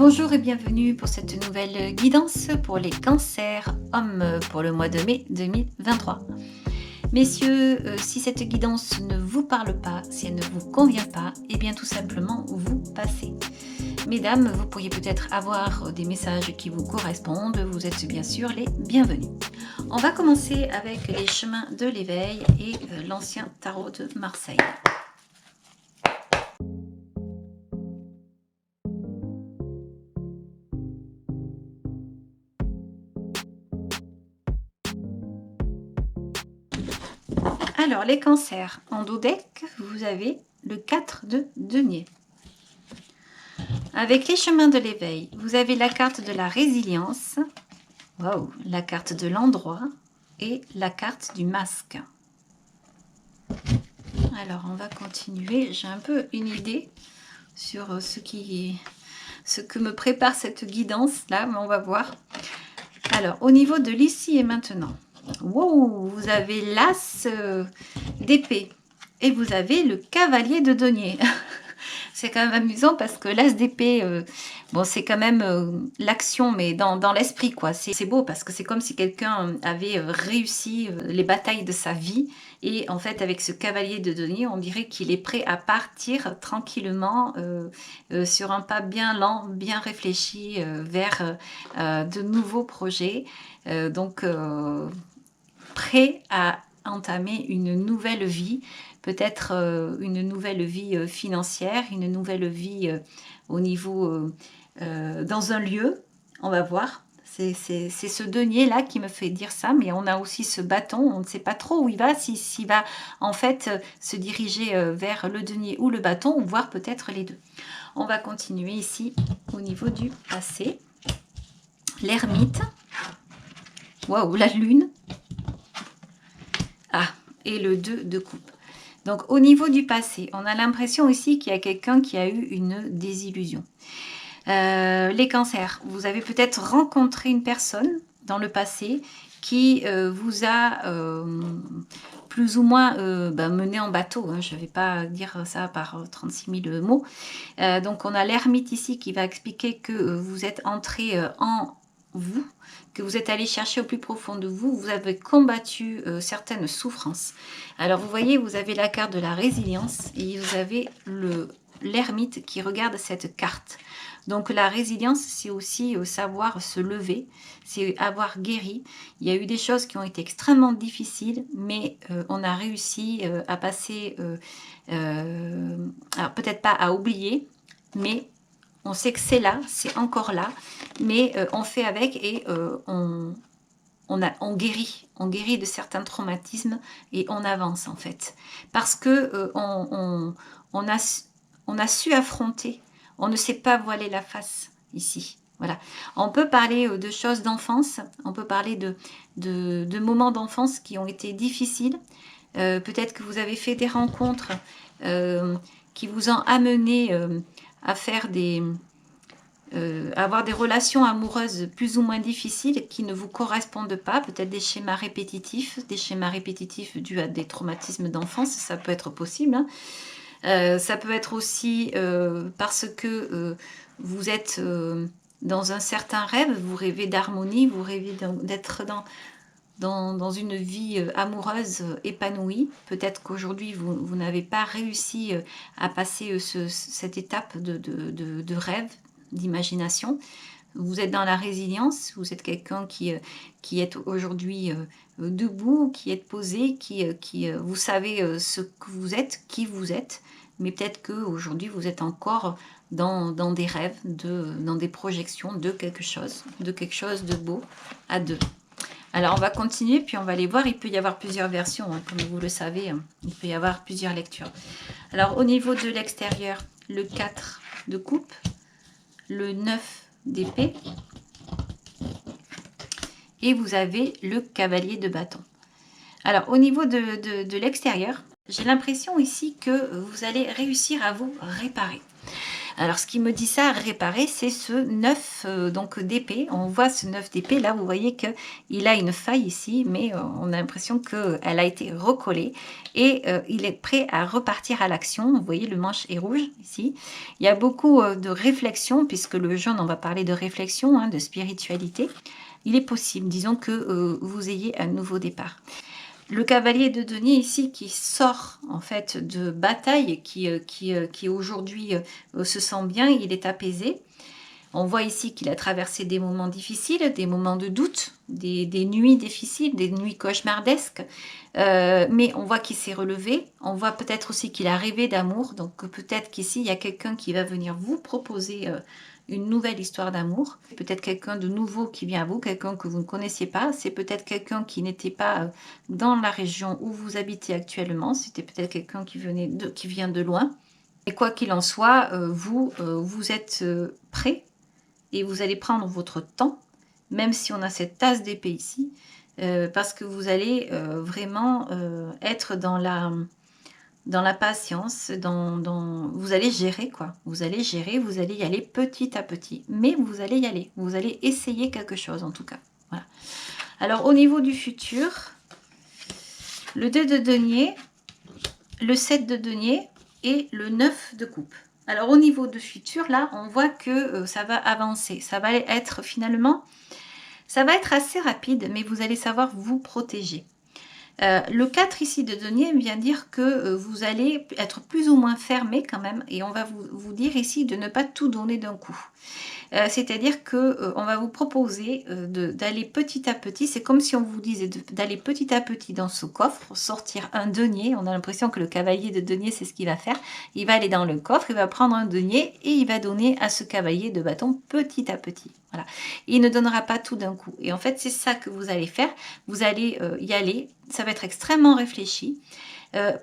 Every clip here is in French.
Bonjour et bienvenue pour cette nouvelle guidance pour les cancers hommes pour le mois de mai 2023. Messieurs, si cette guidance ne vous parle pas, si elle ne vous convient pas, eh bien tout simplement vous passez. Mesdames, vous pourriez peut-être avoir des messages qui vous correspondent, vous êtes bien sûr les bienvenus. On va commencer avec les chemins de l'éveil et l'ancien tarot de Marseille. Alors, les cancers, en dos deck, vous avez le 4 de denier. Avec les chemins de l'éveil, vous avez la carte de la résilience, wow, la carte de l'endroit et la carte du masque. Alors, on va continuer. J'ai un peu une idée sur ce que me prépare cette guidance-là, mais on va voir. Alors, au niveau de l'ici et maintenant, wow, vous avez l'as d'épée et vous avez le cavalier de denier. C'est quand même amusant parce que l'as d'épée, bon, c'est quand même l'action, mais dans l'esprit, quoi. C'est beau parce que c'est comme si quelqu'un avait réussi les batailles de sa vie. Et en fait, avec ce cavalier de denier, on dirait qu'il est prêt à partir tranquillement sur un pas bien lent, bien réfléchi vers de nouveaux projets. Donc, prêt à entamer une nouvelle vie, peut-être une nouvelle vie financière, une nouvelle vie au niveau, dans un lieu, on va voir. C'est ce denier-là qui me fait dire ça, mais on a aussi ce bâton, on ne sait pas trop où il va, s'il va en fait se diriger vers le denier ou le bâton, ou voir peut-être les deux. On va continuer ici au niveau du passé. L'ermite. Waouh, la lune. Ah, et le 2 de coupe. Donc, au niveau du passé, on a l'impression aussi qu'il y a quelqu'un qui a eu une désillusion. Les cancers, vous avez peut-être rencontré une personne dans le passé qui vous a plus ou moins mené en bateau. Hein, je ne vais pas dire ça par 36 000 mots. Donc, on a l'ermite ici qui va expliquer que vous êtes entré en vous, que vous êtes allé chercher au plus profond de vous, vous avez combattu certaines souffrances. Alors vous voyez, vous avez la carte de la résilience et vous avez l'ermite qui regarde cette carte. Donc la résilience, c'est aussi savoir se lever, c'est avoir guéri. Il y a eu des choses qui ont été extrêmement difficiles, mais on a réussi à passer, alors peut-être pas à oublier, mais on sait que c'est là, c'est encore là, mais on fait avec et on guérit de certains traumatismes et on avance en fait. Parce que on a su affronter, on ne s'est pas voilé la face ici. Voilà. On peut parler de choses d'enfance, on peut parler de moments d'enfance qui ont été difficiles. Peut-être que vous avez fait des rencontres qui vous ont amené à faire avoir des relations amoureuses plus ou moins difficiles qui ne vous correspondent pas, peut-être des schémas répétitifs dus à des traumatismes d'enfance, ça peut être possible. Hein. Ça peut être aussi parce que vous êtes dans un certain rêve, vous rêvez d'harmonie, vous rêvez d'être dans une vie amoureuse épanouie. Peut-être qu'aujourd'hui, vous n'avez pas réussi à passer cette étape de rêve, d'imagination. Vous êtes dans la résilience, vous êtes quelqu'un qui est aujourd'hui debout, qui est posé, vous savez ce que vous êtes, qui vous êtes, mais peut-être qu'aujourd'hui, vous êtes encore dans des rêves, dans des projections de quelque chose de beau à deux. Alors, on va continuer, puis on va aller voir. Il peut y avoir plusieurs versions, hein, comme vous le savez. Hein, il peut y avoir plusieurs lectures. Alors, au niveau de l'extérieur, le 4 de coupe, le 9 d'épée, et vous avez le cavalier de bâton. Alors, au niveau de l'extérieur, j'ai l'impression ici que vous allez réussir à vous réparer. Alors, ce qui me dit ça à réparer, c'est ce 9 donc d'épée. On voit ce 9 d'épée. Là, vous voyez qu'il a une faille ici, mais on a l'impression qu'elle a été recollée. Et il est prêt à repartir à l'action. Vous voyez, le manche est rouge ici. Il y a beaucoup de réflexion, puisque le jaune, on va parler de réflexion, hein, de spiritualité. Il est possible, disons, que vous ayez un nouveau départ. Le cavalier de denier ici qui sort en fait de bataille, qui aujourd'hui se sent bien, il est apaisé. On voit ici qu'il a traversé des moments difficiles, des moments de doute, des nuits difficiles, des nuits cauchemardesques. Mais on voit qu'il s'est relevé. On voit peut-être aussi qu'il a rêvé d'amour. Donc peut-être qu'ici, il y a quelqu'un qui va venir vous proposer une nouvelle histoire d'amour. Peut-être quelqu'un de nouveau qui vient à vous, quelqu'un que vous ne connaissiez pas. C'est peut-être quelqu'un qui n'était pas dans la région où vous habitez actuellement. C'était peut-être quelqu'un qui vient de loin. Et quoi qu'il en soit, vous êtes prêt et vous allez prendre votre temps, même si on a cette tasse d'épée ici, parce que vous allez vraiment être dans la patience, vous allez gérer quoi. Vous allez gérer, vous allez y aller petit à petit. Mais vous allez y aller. Vous allez essayer quelque chose en tout cas. Voilà. Alors au niveau du futur, le 2 de denier, le 7 de denier et le 9 de coupe. Alors au niveau de futur, là, on voit que ça va avancer. Ça va être finalement, ça va être assez rapide, mais vous allez savoir vous protéger. Le 4 ici de denier vient dire que vous allez être plus ou moins fermé quand même. Et on va vous dire ici de ne pas tout donner d'un coup. C'est-à-dire que on va vous proposer d'aller petit à petit. C'est comme si on vous disait d'aller petit à petit dans ce coffre, sortir un denier. On a l'impression que le cavalier de denier, c'est ce qu'il va faire. Il va aller dans le coffre, il va prendre un denier et il va donner à ce cavalier de bâton petit à petit. Voilà. Il ne donnera pas tout d'un coup. Et en fait, c'est ça que vous allez faire. Vous allez y aller. Ça va être extrêmement réfléchi.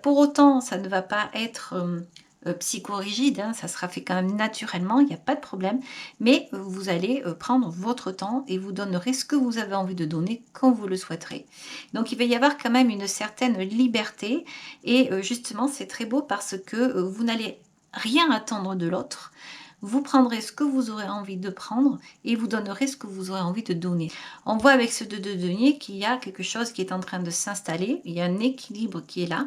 Pour autant, ça ne va pas être psychorigide, hein, ça sera fait quand même naturellement, il n'y a pas de problème, mais vous allez prendre votre temps et vous donnerez ce que vous avez envie de donner quand vous le souhaiterez. Donc il va y avoir quand même une certaine liberté et justement c'est très beau parce que vous n'allez rien attendre de l'autre. Vous prendrez ce que vous aurez envie de prendre et vous donnerez ce que vous aurez envie de donner. On voit avec ce 2 de denier qu'il y a quelque chose qui est en train de s'installer, il y a un équilibre qui est là,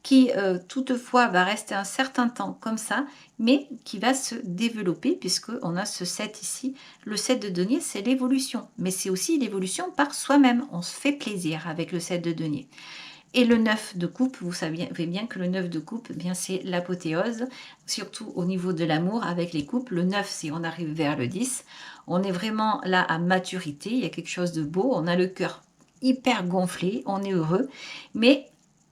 qui toutefois va rester un certain temps comme ça, mais qui va se développer puisqu'on a ce 7 ici. Le 7 de denier, c'est l'évolution, mais c'est aussi l'évolution par soi-même. On se fait plaisir avec le 7 de denier. Et le 9 de coupe, vous savez bien que le 9 de coupe, eh bien c'est l'apothéose, surtout au niveau de l'amour avec les couples. Le 9, si on arrive vers le 10, on est vraiment là à maturité, il y a quelque chose de beau, on a le cœur hyper gonflé, on est heureux, mais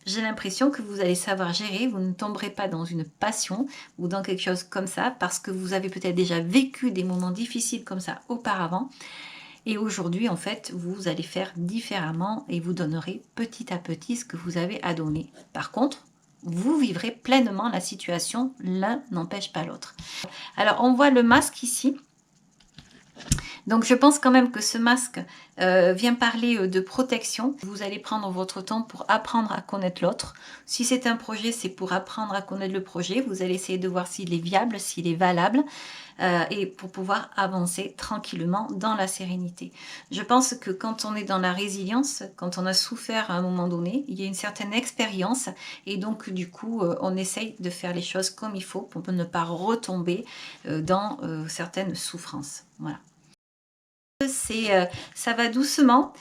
j'ai l'impression que vous allez savoir gérer, vous ne tomberez pas dans une passion ou dans quelque chose comme ça, parce que vous avez peut-être déjà vécu des moments difficiles comme ça auparavant. Et aujourd'hui, en fait, vous allez faire différemment et vous donnerez petit à petit ce que vous avez à donner. Par contre, vous vivrez pleinement la situation, l'un n'empêche pas l'autre. Alors, on voit le masque ici. Donc je pense quand même que ce masque vient parler de protection. Vous allez prendre votre temps pour apprendre à connaître l'autre. Si c'est un projet, c'est pour apprendre à connaître le projet. Vous allez essayer de voir s'il est viable, s'il est valable. Et pour pouvoir avancer tranquillement dans la sérénité. Je pense que quand on est dans la résilience, quand on a souffert à un moment donné, il y a une certaine expérience et donc du coup on essaye de faire les choses comme il faut pour ne pas retomber dans certaines souffrances. Voilà. Ça va doucement,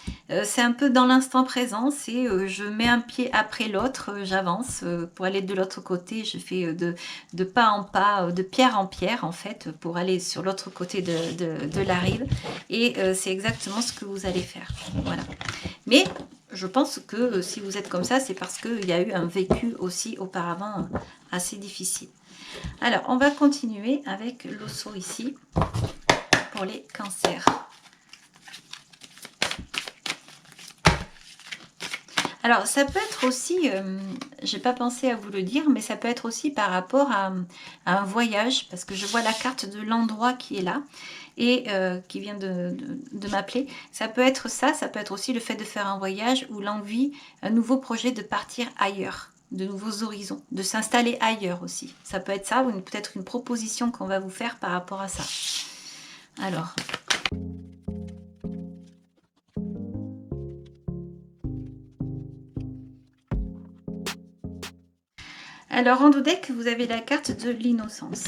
c'est un peu dans l'instant présent, je mets un pied après l'autre, j'avance pour aller de l'autre côté, je fais de pas en pas, de pierre en pierre en fait, pour aller sur l'autre côté de la rive, et c'est exactement ce que vous allez faire, voilà. Mais je pense que si vous êtes comme ça, c'est parce qu'il y a eu un vécu aussi auparavant assez difficile. Alors, on va continuer avec l'osso ici, pour les cancers. Alors, ça peut être aussi, j'ai pas pensé à vous le dire, mais ça peut être aussi par rapport à un voyage, parce que je vois la carte de l'endroit qui est là, et qui vient de m'appeler. Ça peut être ça peut être aussi le fait de faire un voyage ou l'envie, un nouveau projet de partir ailleurs. de nouveaux horizons, de s'installer ailleurs aussi. Ça peut être ça, ou peut-être une proposition qu'on va vous faire par rapport à ça. Alors, en dos deck, vous avez la carte de l'innocence.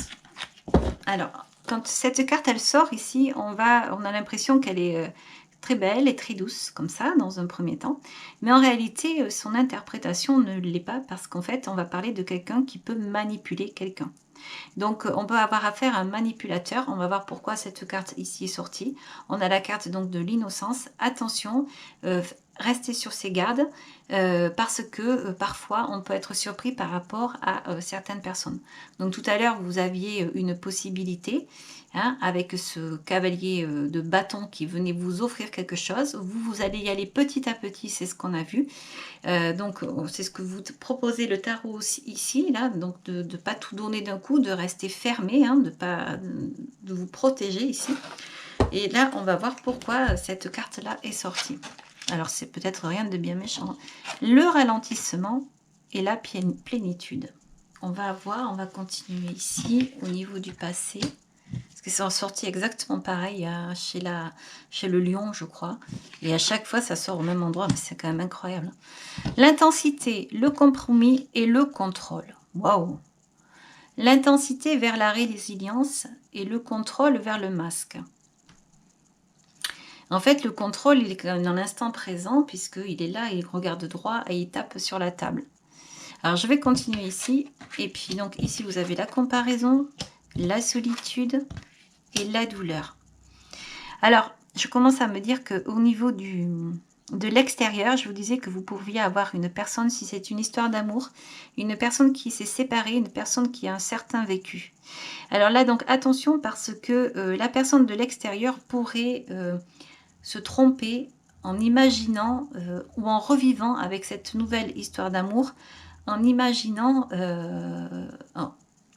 Alors, quand cette carte, elle sort ici, on a l'impression qu'elle est très belle et très douce, comme ça, dans un premier temps. Mais en réalité, son interprétation ne l'est pas, parce qu'en fait, on va parler de quelqu'un qui peut manipuler quelqu'un. Donc, on peut avoir affaire à un manipulateur. On va voir pourquoi cette carte ici est sortie. On a la carte donc de l'innocence. Attention, restez sur ses gardes, parce que parfois, on peut être surpris par rapport à certaines personnes. Donc, tout à l'heure, vous aviez une possibilité, hein, avec ce cavalier de bâton qui venait vous offrir quelque chose. Vous allez y aller petit à petit, c'est ce qu'on a vu. Donc, c'est ce que vous proposez le tarot aussi, ici, là, donc de ne pas tout donner d'un coup, de rester fermé, hein, de vous protéger ici. Et là, on va voir pourquoi cette carte-là est sortie. Alors, c'est peut-être rien de bien méchant. Le ralentissement et la plénitude. On va voir, on va continuer ici, au niveau du passé. Parce que c'est sorti exactement pareil chez le lion, je crois. Et à chaque fois, ça sort au même endroit, mais c'est quand même incroyable. L'intensité, le compromis et le contrôle. Waouh! L'intensité vers la résilience et le contrôle vers le masque. En fait, le contrôle, il est quand même dans l'instant présent, puisqu'il est là, il regarde droit et il tape sur la table. Alors, je vais continuer ici. Et puis, donc, ici, vous avez la comparaison, la solitude et la douleur. Alors, je commence à me dire qu'au niveau de l'extérieur, je vous disais que vous pourriez avoir une personne, si c'est une histoire d'amour, une personne qui s'est séparée, une personne qui a un certain vécu. Alors là, donc, attention, parce que la personne de l'extérieur pourrait se tromper en imaginant ou en revivant avec cette nouvelle histoire d'amour, en imaginant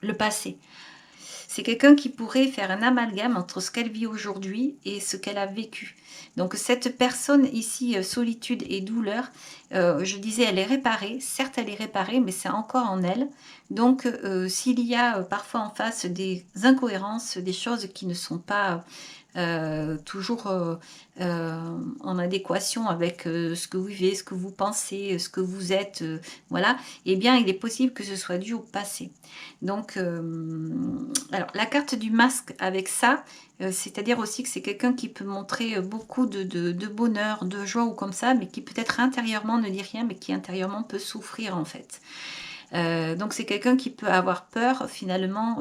le passé. C'est quelqu'un qui pourrait faire un amalgame entre ce qu'elle vit aujourd'hui et ce qu'elle a vécu. Donc cette personne ici, solitude et douleur, je disais elle est réparée, certes elle est réparée, mais c'est encore en elle. Donc s'il y a parfois en face des incohérences, des choses qui ne sont pas toujours en adéquation avec ce que vous vivez, ce que vous pensez, ce que vous êtes, voilà, eh bien il est possible que ce soit dû au passé. Donc, alors la carte du masque avec ça, c'est-à-dire aussi que c'est quelqu'un qui peut montrer beaucoup de bonheur, de joie ou comme ça, mais qui peut-être intérieurement ne dit rien, mais qui intérieurement peut souffrir en fait. Donc c'est quelqu'un qui peut avoir peur finalement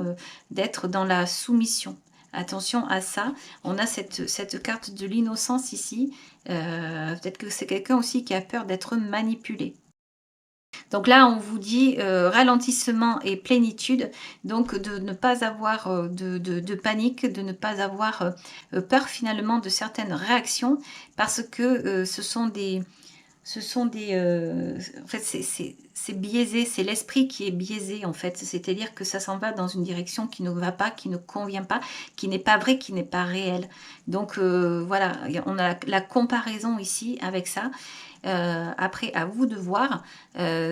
d'être dans la soumission. Attention à ça. On a cette carte de l'innocence ici. Peut-être que c'est quelqu'un aussi qui a peur d'être manipulé. Donc là, on vous dit ralentissement et plénitude, donc de ne pas avoir de panique, de ne pas avoir peur finalement de certaines réactions, parce que en fait, c'est biaisé, c'est l'esprit qui est biaisé, en fait. C'est-à-dire que ça s'en va dans une direction qui ne va pas, qui ne convient pas, qui n'est pas vrai, qui n'est pas réel. Donc, voilà, on a la comparaison ici avec ça. Après, à vous de voir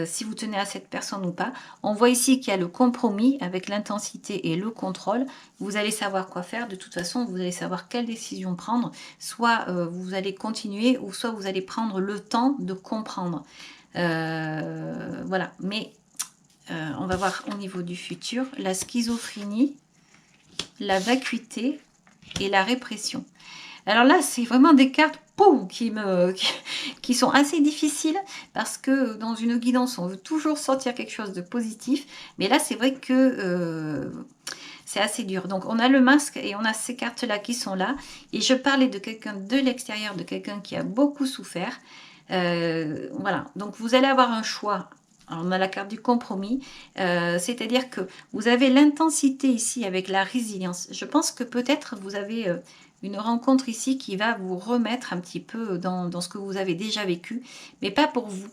si vous tenez à cette personne ou pas. On voit ici qu'il y a le compromis avec l'intensité et le contrôle. Vous allez savoir quoi faire. De toute façon, vous allez savoir quelle décision prendre. Soit vous allez continuer, ou soit vous allez prendre le temps de comprendre. Voilà. Mais on va voir au niveau du futur. La schizophrénie, la vacuité et la répression. Alors là, c'est vraiment des cartes qui sont assez difficiles, parce que dans une guidance, on veut toujours sortir quelque chose de positif. Mais là, c'est vrai que c'est assez dur. Donc, on a le masque et on a ces cartes-là qui sont là. Et je parlais de quelqu'un de l'extérieur, de quelqu'un qui a beaucoup souffert. Voilà. Donc, vous allez avoir un choix. Alors, on a la carte du compromis, c'est-à-dire que vous avez l'intensité ici avec la résilience. Je pense que peut-être vous avez une rencontre ici qui va vous remettre un petit peu dans ce que vous avez déjà vécu, mais pas pour vous.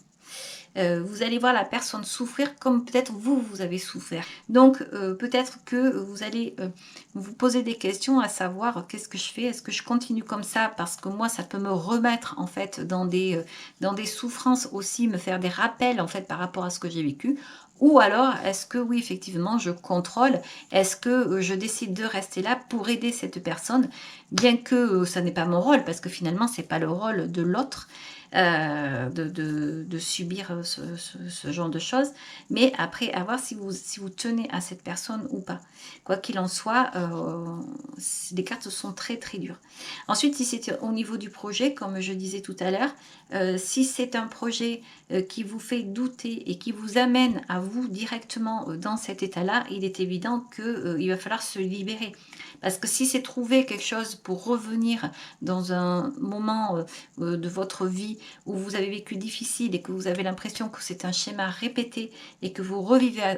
vous allez voir la personne souffrir comme peut-être vous, vous avez souffert. Donc, peut-être que vous allez vous poser des questions à savoir qu'est-ce que je fais? Est-ce que je continue comme ça? Parce que moi, ça peut me remettre en fait dans des souffrances aussi, me faire des rappels en fait par rapport à ce que j'ai vécu. Ou alors, est-ce que oui, effectivement, je contrôle? Est-ce que je décide de rester là pour aider cette personne? Bien que ça n'est pas mon rôle, parce que finalement, c'est pas le rôle de l'autre de subir ce genre de choses. Mais après, à voir si vous tenez à cette personne ou pas. Quoi qu'il en soit, les cartes sont très très dures. Ensuite, si c'est au niveau du projet, comme je disais tout à l'heure, si c'est un projet qui vous fait douter et qui vous amène à vous directement dans cet état-là, il est évident qu'il va falloir se libérer. Parce que si c'est trouver quelque chose pour revenir dans un moment de votre vie où vous avez vécu difficile et que vous avez l'impression que c'est un schéma répété et que vous revivez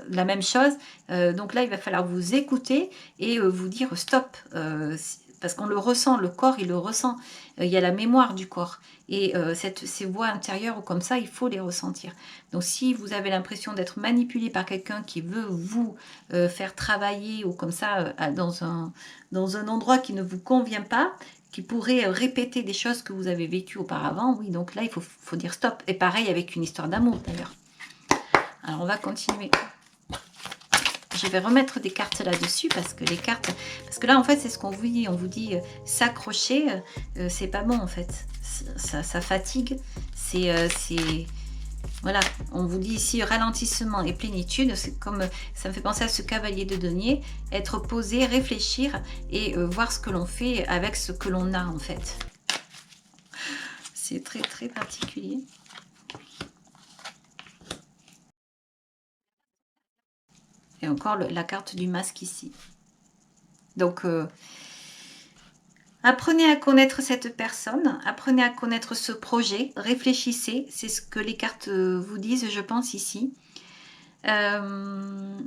la même chose, donc là il va falloir vous écouter et vous dire stop, parce qu'on le ressent, le corps il le ressent, il y a la mémoire du corps et ces voix intérieures ou comme ça, il faut les ressentir. Donc si vous avez l'impression d'être manipulé par quelqu'un qui veut vous faire travailler ou comme ça dans un endroit qui ne vous convient pas, qui pourrait répéter des choses que vous avez vécues auparavant, oui, donc là il faut dire stop. Et pareil avec une histoire d'amour d'ailleurs. Alors on va continuer. Je vais remettre des cartes là-dessus parce que les cartes... Parce que là, en fait, c'est ce qu'on vous dit. On vous dit s'accrocher, c'est pas bon, en fait. Ça fatigue. Voilà, on vous dit ici ralentissement et plénitude. C'est comme... Ça me fait penser à ce cavalier de denier. Être posé, réfléchir et voir ce que l'on fait avec ce que l'on a, en fait. C'est très, très particulier. Et encore la carte du masque ici. Donc, apprenez à connaître cette personne, apprenez à connaître ce projet, réfléchissez, c'est ce que les cartes vous disent, je pense, ici. Ne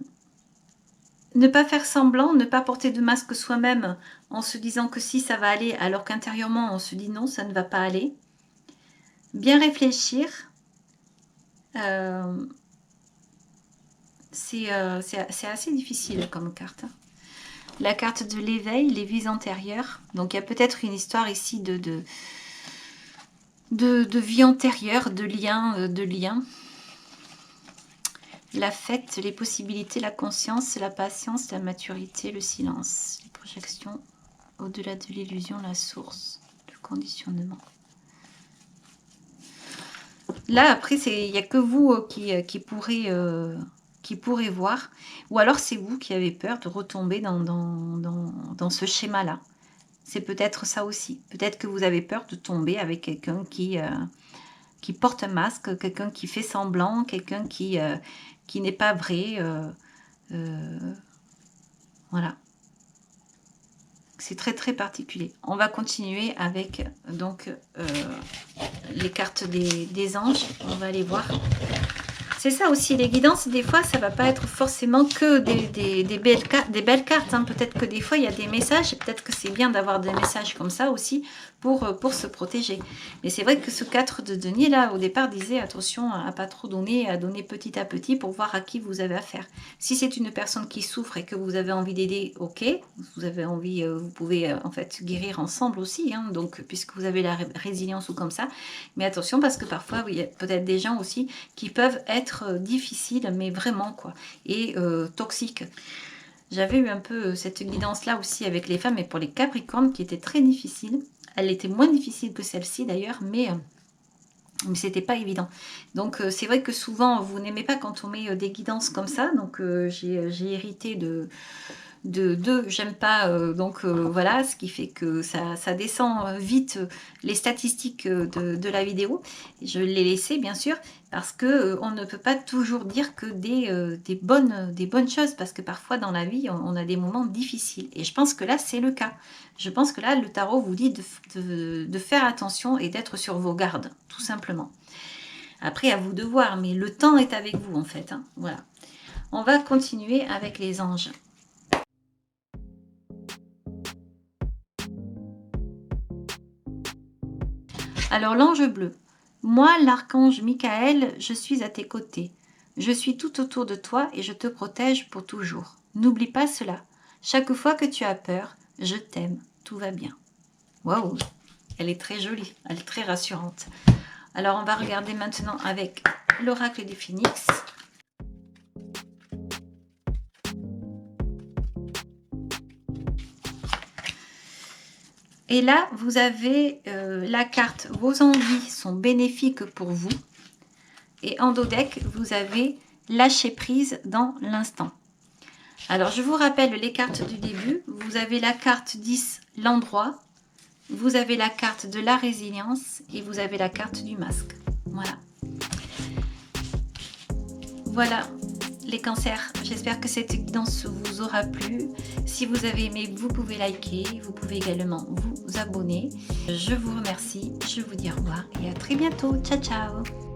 pas faire semblant, ne pas porter de masque soi-même en se disant que si ça va aller, alors qu'intérieurement on se dit non, ça ne va pas aller. Bien réfléchir. C'est assez difficile comme carte. La carte de l'éveil, les vies antérieures. Donc il y a peut-être une histoire ici de vie antérieure, de lien. La fête, les possibilités, la conscience, la patience, la maturité, le silence. Les projections, au-delà de l'illusion, la source, le conditionnement. Là, après, il n'y a que vous qui pourrez voir. Ou alors, c'est vous qui avez peur de retomber dans ce schéma-là. C'est peut-être ça aussi. Peut-être que vous avez peur de tomber avec quelqu'un qui porte un masque, quelqu'un qui fait semblant, quelqu'un qui n'est pas vrai. Voilà. C'est très très particulier. On va continuer avec donc les cartes des anges. On va aller voir. C'est ça aussi, les guidances, des fois, ça ne va pas être forcément que des belles cartes. Hein. Peut-être que des fois, il y a des messages. Peut-être que c'est bien d'avoir des messages comme ça aussi pour se protéger. Mais c'est vrai que ce 4 de denier, là, au départ, disait attention à ne pas trop donner, à donner petit à petit pour voir à qui vous avez affaire. Si c'est une personne qui souffre et que vous avez envie d'aider, ok. Vous avez envie, vous pouvez en fait guérir ensemble aussi. Hein. Donc, puisque vous avez la résilience ou comme ça. Mais attention, parce que parfois, il y a peut-être des gens aussi qui peuvent être difficile, mais vraiment quoi, et toxique. J'avais eu un peu cette guidance là aussi avec les femmes et pour les Capricornes qui était très difficile. Elle était moins difficile que celle-ci d'ailleurs, mais c'était pas évident. Donc c'est vrai que souvent vous n'aimez pas quand on met des guidances comme ça. Donc j'ai hérité de j'aime pas, voilà, ce qui fait que ça descend vite les statistiques de la vidéo. Je l'ai laissé bien sûr parce que on ne peut pas toujours dire que des bonnes choses, parce que parfois dans la vie on a des moments difficiles et je pense que là c'est le cas. Je pense que là le tarot vous dit de faire attention et d'être sur vos gardes, tout simplement. Après à vous de voir, mais le temps est avec vous en fait, hein, voilà. On va continuer avec les anges. Alors l'ange bleu, Moi, l'archange Michael, je suis à tes côtés. Je suis tout autour de toi et je te protège pour toujours. N'oublie pas cela. Chaque fois que tu as peur, je t'aime. Tout va bien. Waouh, elle est très jolie, elle est très rassurante. Alors, on va regarder maintenant avec l'oracle du Phénix. Et là, vous avez la carte « Vos envies sont bénéfiques pour vous ». Et en dos deck, vous avez « Lâcher prise dans l'instant ». Alors, je vous rappelle les cartes du début. Vous avez la carte 10, l'endroit. Vous avez la carte de la résilience et vous avez la carte du masque. Voilà. Voilà les cancers. J'espère que cette guidance vous aura plu. Si vous avez aimé, vous pouvez liker. Vous pouvez également vous abonner. Je vous remercie. Je vous dis au revoir et à très bientôt. Ciao, ciao.